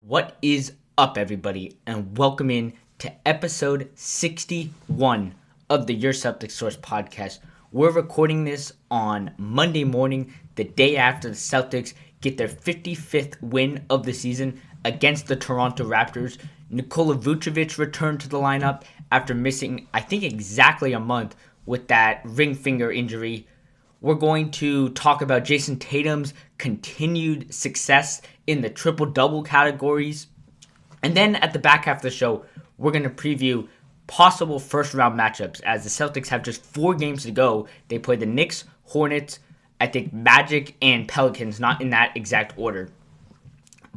What is up, everybody, and welcome in to episode 61 of the Your Celtics Source podcast. We're recording this on Monday morning, the day after the Celtics get their 55th win of the season against the Toronto Raptors. Nikola Vucevic returned to the lineup after missing, I think, exactly a month with that ring finger injury. We're going to talk about Jayson Tatum's continued success in the triple-double categories. And then at the back half of the show, we're going to preview possible first-round matchups as the Celtics have just 4 games to go. They play the Knicks, Hornets, I think Magic, and Pelicans, not in that exact order.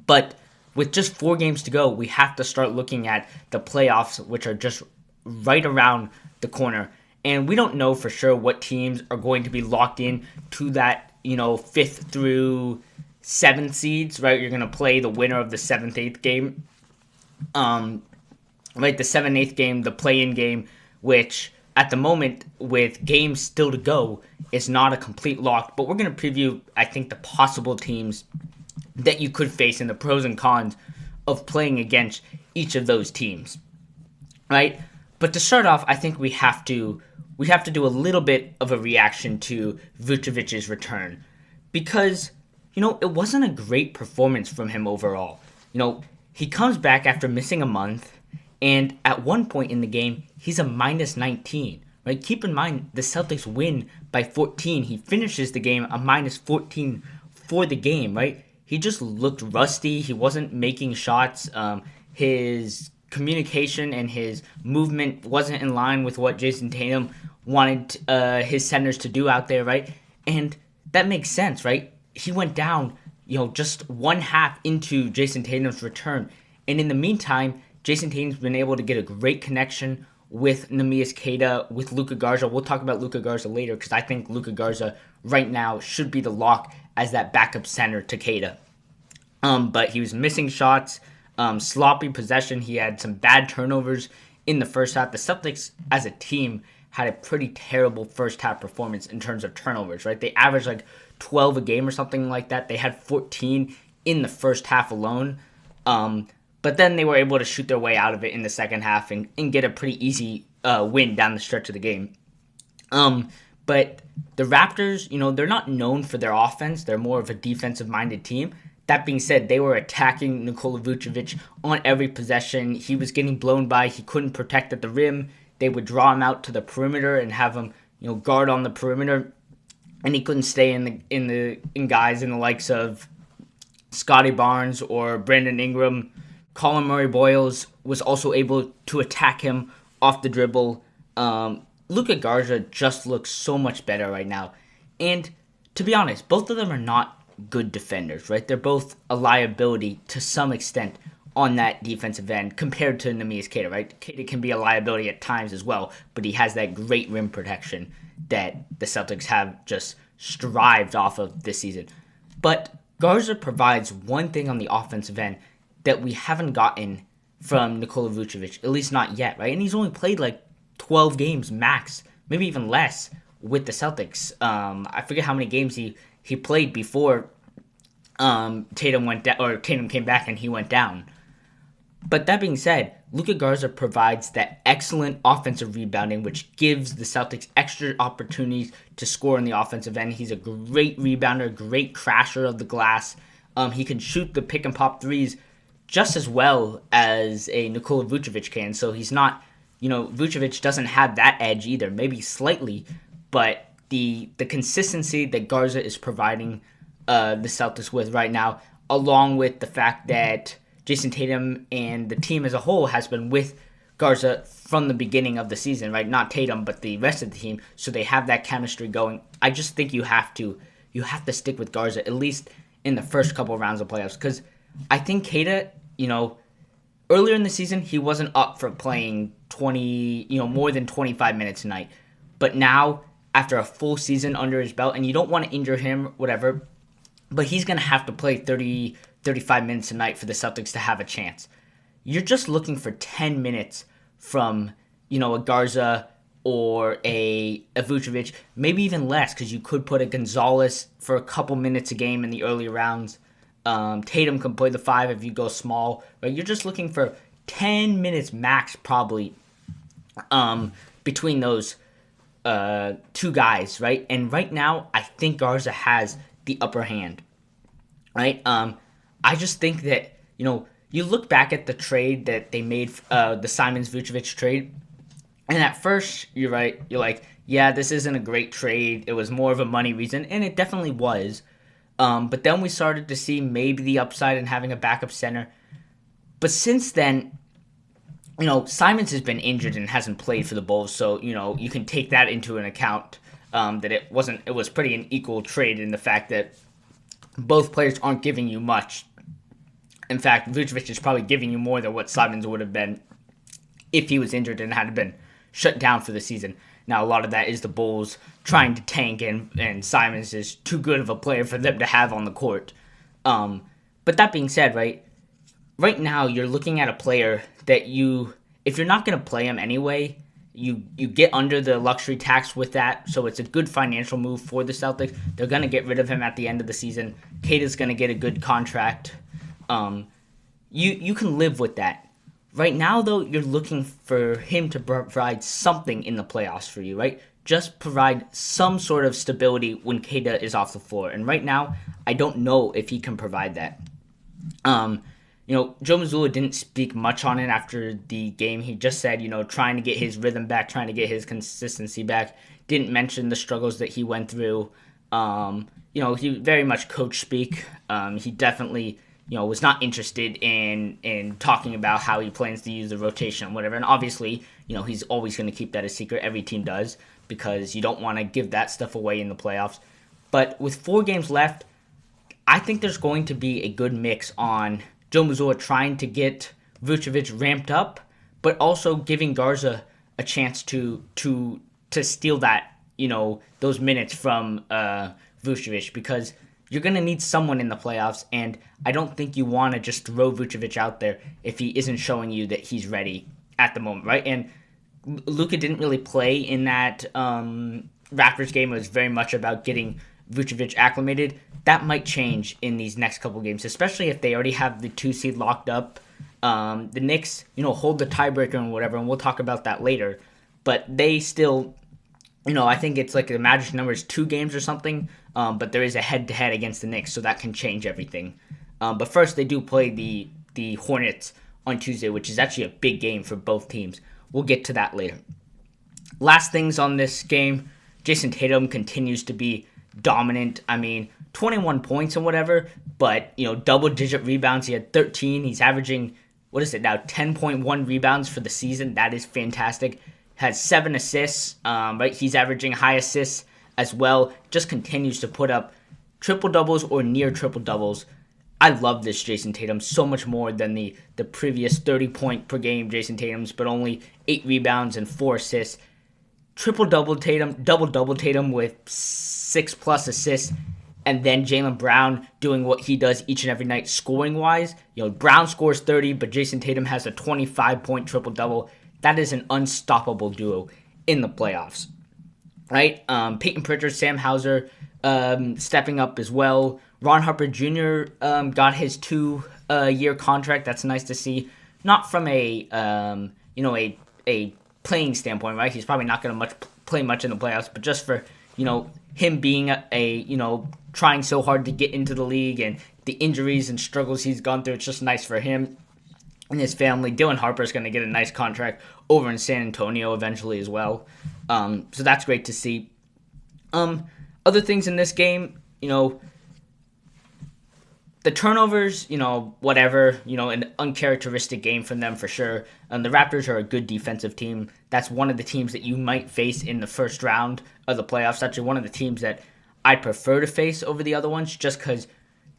But with just 4 games to go, we have to start looking at the playoffs, which are just right around the corner. And we don't know for sure what teams are going to be locked in to that, 5th through 7th seeds, right? You're going to play the winner of the 7th, 8th game. Right, the 7th, 8th game, the play-in game, which at the moment, with games still to go, is not a complete lock. But we're going to preview, I think, the possible teams that you could face and the pros and cons of playing against each of those teams, right? But to start off, I think we have to do a little bit of a reaction to Vucevic's return because, it wasn't a great performance from him overall. He comes back after missing a month, and at one point in the game, he's a minus 19, right? Keep in mind, the Celtics win by 14. He finishes the game a minus 14 for the game, right? He just looked rusty. He wasn't making shots. His communication and his movement wasn't in line with what Jayson Tatum wanted his centers to do out there, right? And that makes sense, right? He went down, just one half into Jayson Tatum's return. And in the meantime, Jayson Tatum's been able to get a great connection with Neemias Queta, with Luka Garza. We'll talk about Luka Garza later because I think Luka Garza right now should be the lock as that backup center to Queta. But he was missing shots, sloppy possession. He had some bad turnovers in the first half. The Celtics, as a team, had a pretty terrible first half performance in terms of turnovers, right? They averaged like 12 a game or something like that. They had 14 in the first half alone. But then they were able to shoot their way out of it in the second half and get a pretty easy win down the stretch of the game. But the Raptors, they're not known for their offense. They're more of a defensive-minded team. That being said, they were attacking Nikola Vucevic on every possession. He was getting blown by. He couldn't protect at the rim. They would draw him out to the perimeter and have him, guard on the perimeter, and he couldn't stay in guys in the likes of Scotty Barnes or Brandon Ingram. Colin Murray-Boyles was also able to attack him off the dribble. Luka Garza just looks so much better right now. And to be honest, both of them are not good defenders, right? They're both a liability to some extent on that defensive end compared to Neemias Queta, right? Queta can be a liability at times as well, but he has that great rim protection that the Celtics have just strived off of this season. But Garza provides one thing on the offensive end that we haven't gotten from Nikola Vucevic, at least not yet, right? And he's only played like 12 games max, maybe even less with the Celtics. I forget how many games he played before Tatum went down, or Tatum came back and he went down. But that being said, Luka Garza provides that excellent offensive rebounding, which gives the Celtics extra opportunities to score on the offensive end. He's a great rebounder, great crasher of the glass. He can shoot the pick and pop threes just as well as a Nikola Vucevic can. So he's not, Vucevic doesn't have that edge either, maybe slightly, but the consistency that Garza is providing the Celtics with right now, along with the fact that Jayson Tatum and the team as a whole has been with Garza from the beginning of the season, right? Not Tatum, but the rest of the team. So they have that chemistry going. I just think you have to stick with Garza, at least in the first couple of rounds of playoffs. Because I think Queta, earlier in the season, he wasn't up for playing more than 25 minutes a night. But now, after a full season under his belt, and you don't want to injure him, whatever, but he's going to have to play 30, 35 minutes a night for the Celtics to have a chance. You're just looking for 10 minutes from, a Garza or a Vucevic, maybe even less, because you could put a Gonzalez for a couple minutes a game in the early rounds. Tatum can play the 5 if you go small. Right? You're just looking for 10 minutes max probably between those two guys, right? And right now, I think Garza has the upper hand, right? I just think that, you look back at the trade that they made, the Simons Vucevic trade, and at first, you're right. You're like, yeah, this isn't a great trade. It was more of a money reason, and it definitely was. But then we started to see maybe the upside in having a backup center. But since then, Simons has been injured and hasn't played for the Bulls, so, you can take that into an account, that it was pretty an equal trade in the fact that both players aren't giving you much. In fact, Vucevic is probably giving you more than what Simons would have been if he was injured and had been shut down for the season. Now, a lot of that is the Bulls trying to tank, and Simons is too good of a player for them to have on the court. But that being said, right now you're looking at a player that if you're not going to play him anyway, you get under the luxury tax with that, so it's a good financial move for the Celtics. They're going to get rid of him at the end of the season. Kata's going to get a good contract. You can live with that. Right now, though, you're looking for him to provide something in the playoffs for you, right? Just provide some sort of stability when Kata is off the floor. And right now, I don't know if he can provide that. Joe Mazzulla didn't speak much on it after the game. He just said, trying to get his rhythm back, trying to get his consistency back. Didn't mention the struggles that he went through. He very much coach speak. He definitely was not interested in talking about how he plans to use the rotation and whatever. And obviously, he's always going to keep that a secret. Every team does, because you don't want to give that stuff away in the playoffs. But with 4 games left, I think there's going to be a good mix on Joe Mazzulla trying to get Vucevic ramped up, but also giving Garza a chance to steal that, those minutes from Vucevic, because you're going to need someone in the playoffs, and I don't think you want to just throw Vucevic out there if he isn't showing you that he's ready at the moment, right? And Luka didn't really play in that Raptors game. It was very much about getting Vucevic acclimated. That might change in these next couple games, especially if they already have the 2 seed locked up. The Knicks, hold the tiebreaker and whatever, and we'll talk about that later. But they still, I think it's like the magic number is 2 games or something. But there is a head-to-head against the Knicks, so that can change everything. But first, they do play the Hornets on Tuesday, which is actually a big game for both teams. We'll get to that later. Last things on this game, Jayson Tatum continues to be dominant. 21 points and whatever, but, double-digit rebounds. He had 13. He's averaging, 10.1 rebounds for the season. That is fantastic. Has 7 assists, right? He's averaging high assists as well. Just continues to put up triple-doubles or near triple-doubles. I love this Jayson Tatum so much more than the previous 30-point per game Jayson Tatum's, but only 8 rebounds and 4 assists. Triple-double Tatum, double-double Tatum with 6+ assists, and then Jaylen Brown doing what he does each and every night scoring-wise. Brown scores 30, but Jayson Tatum has a 25-point triple-double. That is an unstoppable duo in the playoffs. Right? Peyton Pritchard, Sam Hauser stepping up as well. Ron Harper Jr. Got his 2-year contract. That's nice to see. Not from a playing standpoint, right? He's probably not going to play much in the playoffs, but just for, him being trying so hard to get into the league and the injuries and struggles he's gone through, it's just nice for him and his family. Dylan Harper's going to get a nice contract over in San Antonio eventually as well. So that's great to see. Other things in this game, the turnovers, whatever, an uncharacteristic game from them for sure. The Raptors are a good defensive team. That's one of the teams that you might face in the first round of the playoffs. Actually, one of the teams that I prefer to face over the other ones, just because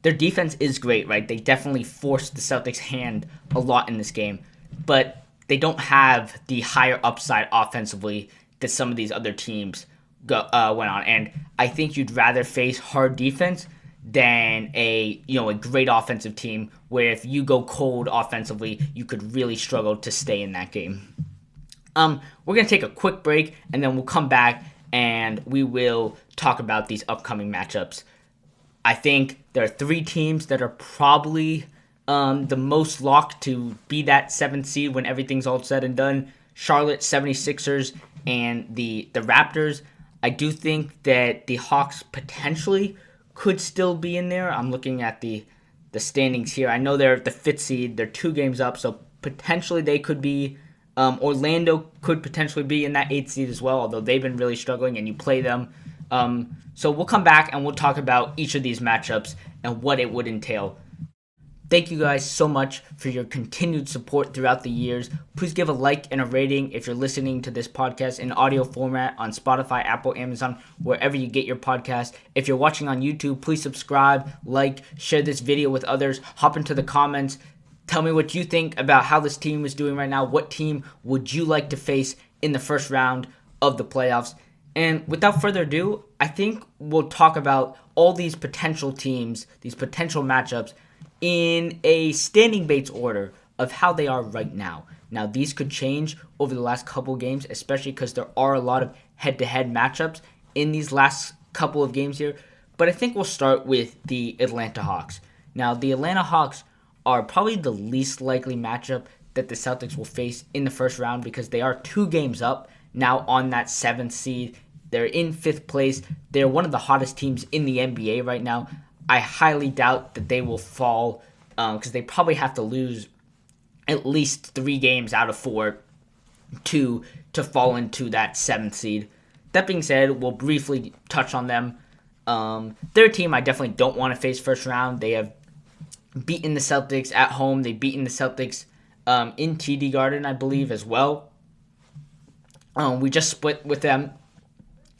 their defense is great, right? They definitely forced the Celtics' hand a lot in this game, but they don't have the higher upside offensively that some of these other teams went on. And I think you'd rather face hard defense than a great offensive team where if you go cold offensively, you could really struggle to stay in that game. We're going to take a quick break, and then we'll come back and we will talk about these upcoming matchups. I think there are three teams that are probably the most locked to be that 7th seed when everything's all said and done. Charlotte 76ers and the Raptors. I do think that the Hawks potentially could still be in there. I'm looking at the standings here. I know they're the 5th seed. They're 2 games up, so potentially they could be. Orlando could potentially be in that 8th seed as well, although they've been really struggling and you play them. So we'll come back and we'll talk about each of these matchups and what it would entail. Thank you guys so much for your continued support throughout the years. Please give a like and a rating if you're listening to this podcast in audio format on Spotify, Apple, Amazon, wherever you get your podcast. If you're watching on YouTube, please subscribe, like, share this video with others, hop into the comments. Tell me what you think about how this team is doing right now. What team would you like to face in the first round of the playoffs? And without further ado, I think we'll talk about all these potential teams, these potential matchups, in a standing Bates order of how they are right now. Now, these could change over the last couple of games, especially because there are a lot of head-to-head matchups in these last couple of games here. But I think we'll start with the Atlanta Hawks. Now, the Atlanta Hawks are probably the least likely matchup that the Celtics will face in the first round because they are 2 games up now on that 7th seed. They're in 5th place. They're one of the hottest teams in the NBA right now. I highly doubt that they will fall because they probably have to lose at least 3 games out of 4 to fall into that 7th seed. That being said, we'll briefly touch on them. They're a team I definitely don't want to face first round. They have beaten the Celtics at home. They've beaten the Celtics in TD Garden, I believe, as well. We just split with them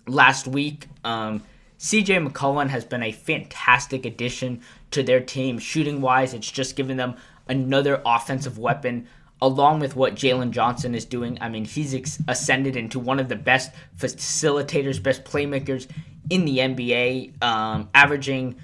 last week. CJ McCollum has been a fantastic addition to their team. Shooting-wise, it's just given them another offensive weapon, along with what Jalen Johnson is doing. I mean, he's ascended into one of the best facilitators, best playmakers in the NBA, averaging,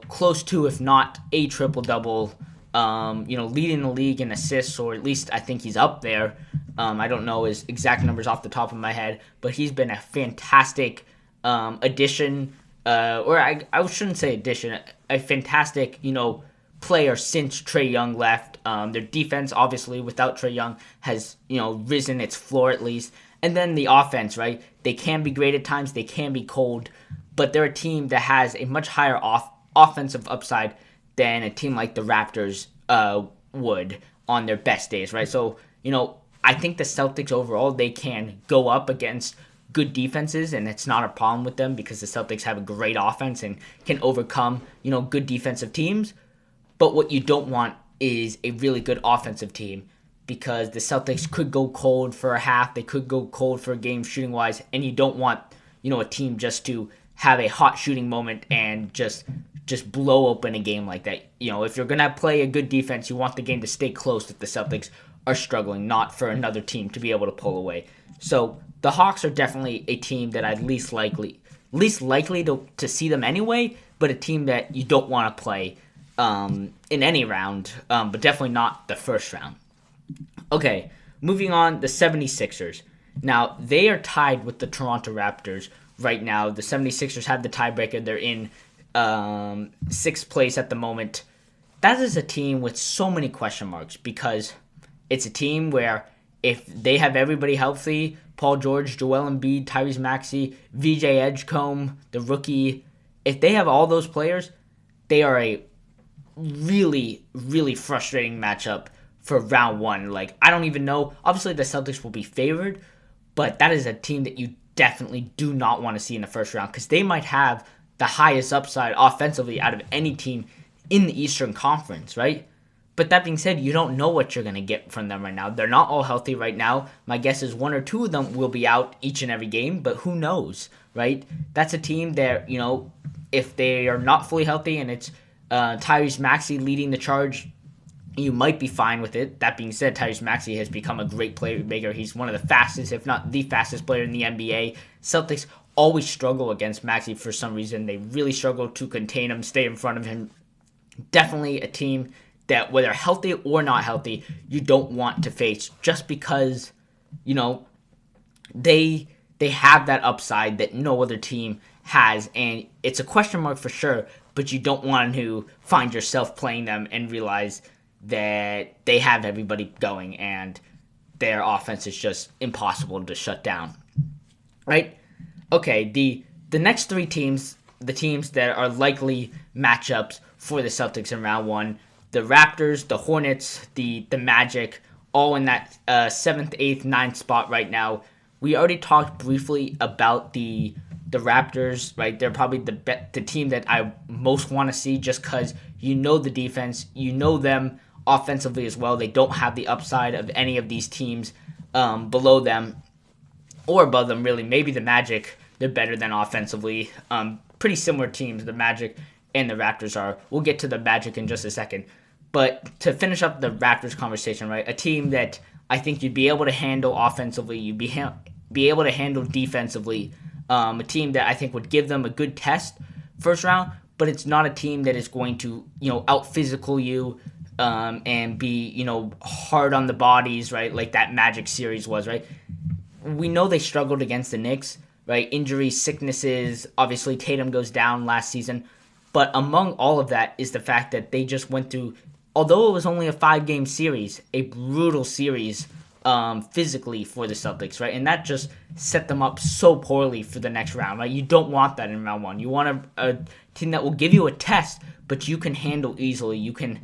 close to, if not a triple-double, leading the league in assists, or at least I think he's up there. I don't know his exact numbers off the top of my head, but he's been a fantastic addition, or I shouldn't say addition, a fantastic, player since Trae Young left. Their defense, obviously, without Trae Young, has, risen its floor at least. And then the offense, right? They can be great at times, they can be cold, but they're a team that has a much higher offensive upside than a team like the Raptors would on their best days, right? So, I think the Celtics overall, they can go up against good defenses, and it's not a problem with them because the Celtics have a great offense and can overcome, good defensive teams. But what you don't want is a really good offensive team because the Celtics could go cold for a half, they could go cold for a game shooting-wise, and you don't want, a team just to have a hot shooting moment and just blow open a game like that. If you're going to play a good defense, you want the game to stay close if the Celtics are struggling, not for another team to be able to pull away. So the Hawks are definitely a team that I'd least likely to see them anyway, but a team that you don't want to play in any round, but definitely not the first round. Okay, moving on, the 76ers. Now, they are tied with the Toronto Raptors right now. The 76ers have the tiebreaker. They're in 6th place at the moment. That is a team with so many question marks because it's a team where if they have everybody healthy, Paul George, Joel Embiid, Tyrese Maxey, VJ Edgecombe, the rookie, if they have all those players, they are a really, really frustrating matchup for round 1. Like, I don't even know. Obviously, the Celtics will be favored, but that is a team that you definitely do not want to see in the first round because they might have the highest upside offensively out of any team in the Eastern Conference, right? But that being said, you don't know what you're going to get from them right now. They're not all healthy right now. My guess is 1 or 2 of them will be out each and every game, but who knows, right? That's a team that, if they are not fully healthy and it's Tyrese Maxey leading the charge, you might be fine with it. That being said, Tyrese Maxey has become a great playmaker. He's one of the fastest, if not the fastest player in the NBA. Celtics always struggle against Maxey for some reason. They really struggle to contain him, stay in front of him. Definitely a team that, whether healthy or not healthy, you don't want to face just because, they have that upside that no other team has. And it's a question mark for sure but you don't want to find yourself playing them and realize that they have everybody going and their offense is just impossible to shut down. Right? Okay, the next three teams, the teams that are likely matchups for the Celtics in round one, the Raptors, the Hornets, the Magic, all in that 7th, 8th, 9th spot right now. We already talked briefly about the Raptors, right? They're probably the team that I most want to see just because you know the defense, you know them offensively as well. They don't have the upside of any of these teams below them or above them, really. Maybe the Magic, they're better than offensively. Pretty similar teams, the Magic and the Raptors are. We'll get to the Magic in just a second. But to finish up the Raptors conversation, right, a team that I think you'd be able to handle offensively, you'd be able to handle defensively, a team that I think would give them a good test first round, but it's not a team that is going to, out-physical you and be, hard on the bodies, right, like that Magic series was, right? We know they struggled against the Knicks, right? Injuries, sicknesses, obviously Tatum goes down last season, but among all of that is the fact that they just went through, although it was only a 5-game series, a brutal series physically for the Celtics, right? And that just set them up so poorly for the next round, right? You don't want that in round one. You want a team that will give you a test, but you can handle easily. You can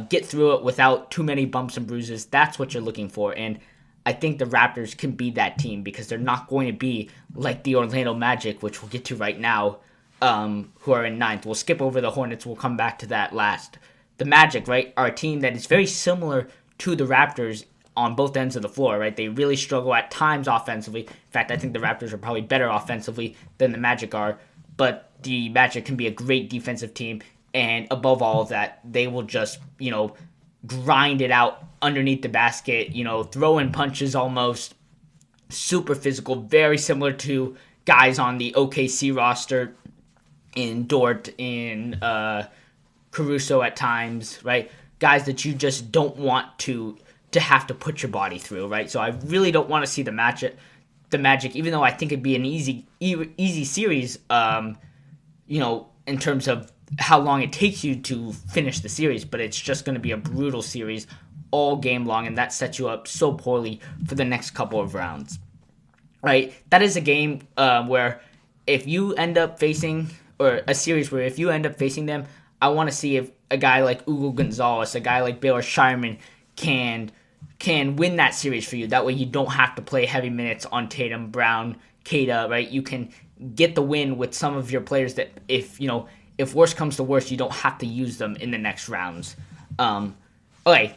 get through it without too many bumps and bruises. That's what you're looking for. And I think the Raptors can be that team because they're not going to be like the Orlando Magic, which we'll get to right now, who are in 9th. We'll skip over the Hornets. We'll come back to that last. The Magic, right, are a team that is very similar to the Raptors on both ends of the floor, right? They really struggle at times offensively. In fact, I think the Raptors are probably better offensively than the Magic are, but the Magic can be a great defensive team, and above all of that, they will just, grind it out underneath the basket, throw in punches almost, super physical, very similar to guys on the OKC roster in Dort, in Caruso at times, right? Guys that you just don't want to have to put your body through, right? So I really don't want to see the Magic, even though I think it'd be an easy series, in terms of how long it takes you to finish the series, but it's just going to be a brutal series all game long, and that sets you up so poorly for the next couple of rounds, right? That is a game where if you end up facing, or a series where if you end up facing them, I want to see if a guy like Hugo Gonzalez, a guy like Baylor Shireman can win that series for you. That way you don't have to play heavy minutes on Tatum, Brown, Kata, right? You can get the win with some of your players that if worse comes to worse, you don't have to use them in the next rounds. Okay,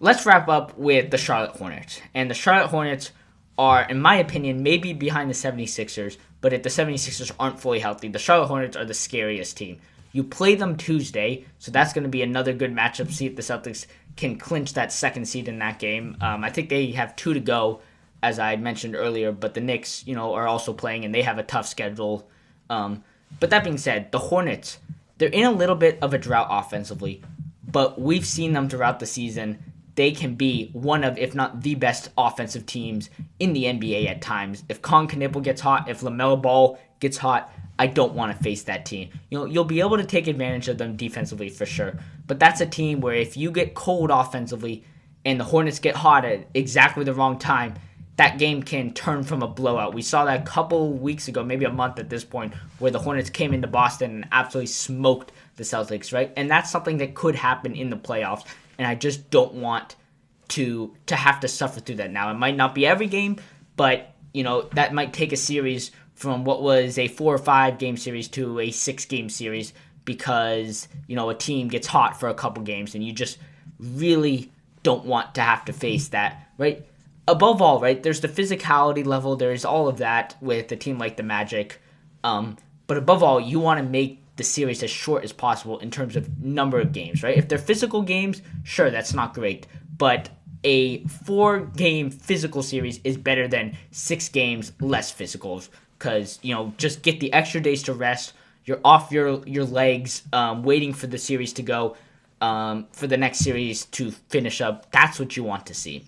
let's wrap up with the Charlotte Hornets. And the Charlotte Hornets are, in my opinion, maybe behind the 76ers, but if the 76ers aren't fully healthy, the Charlotte Hornets are the scariest team. You play them Tuesday, so that's going to be another good matchup. See if the Celtics can clinch that second seed in that game. I think they have 2 to go, as I mentioned earlier, but the Knicks, are also playing, and they have a tough schedule. But that being said, the Hornets, they're in a little bit of a drought offensively, but we've seen them throughout the season. They can be one of, if not the best offensive teams in the NBA at times. If Con Knipple gets hot, if LaMelo Ball gets hot, I don't want to face that team. You'll be able to take advantage of them defensively for sure, but that's a team where if you get cold offensively and the Hornets get hot at exactly the wrong time, that game can turn from a blowout. We saw that a couple weeks ago, maybe a month at this point, where the Hornets came into Boston and absolutely smoked the Celtics, right? And that's something that could happen in the playoffs, and I just don't want to have to suffer through that. Now, it might not be every game, but, that might take a series from what was a 4 or 5 game series to a 6-game series because, a team gets hot for a couple games, and you just really don't want to have to face that, right? Above all, right, there's the physicality level, there's all of that with a team like the Magic, but above all, you want to make the series as short as possible in terms of number of games, right? If they're physical games, sure, that's not great, but a 4-game physical series is better than 6 games less physicals because, just get the extra days to rest, you're off your legs, waiting for the series to go, for the next series to finish up. That's what you want to see.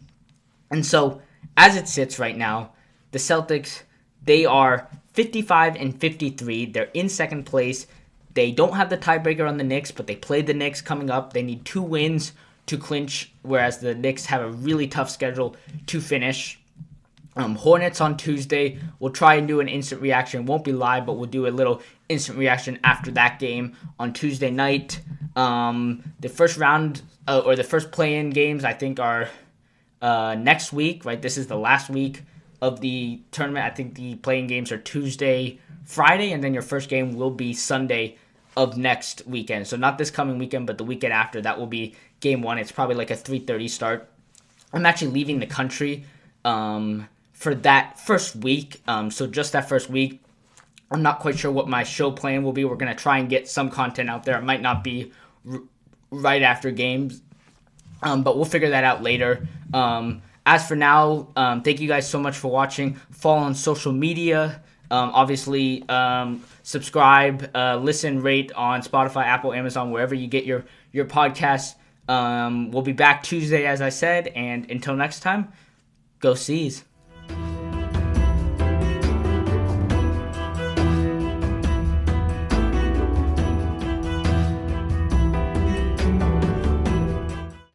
And so, as it sits right now, the Celtics, they are 55-53. They're in second place. They don't have the tiebreaker on the Knicks, but they played the Knicks coming up. They need 2 wins to clinch, whereas the Knicks have a really tough schedule to finish. Hornets on Tuesday. We'll try and do an instant reaction. Won't be live, but we'll do a little instant reaction after that game on Tuesday night. The first round or the first play-in games, I think, are next week, right? This is the last week of the tournament. I think the play-in games are Tuesday, Friday, and then your first game will be Sunday of next weekend. So not this coming weekend, but the weekend after. That will be game 1. It's probably like a 3:30 start. I'm actually leaving the country for that first week. So just that first week, I'm not quite sure what my show plan will be. We're going to try and get some content out there. It might not be right after games, but we'll figure that out later. As for now, thank you guys so much for watching. Follow on social media. Obviously, subscribe, listen, rate on Spotify, Apple, Amazon, wherever you get your podcasts. We'll be back Tuesday, as I said. And until next time, go Seas.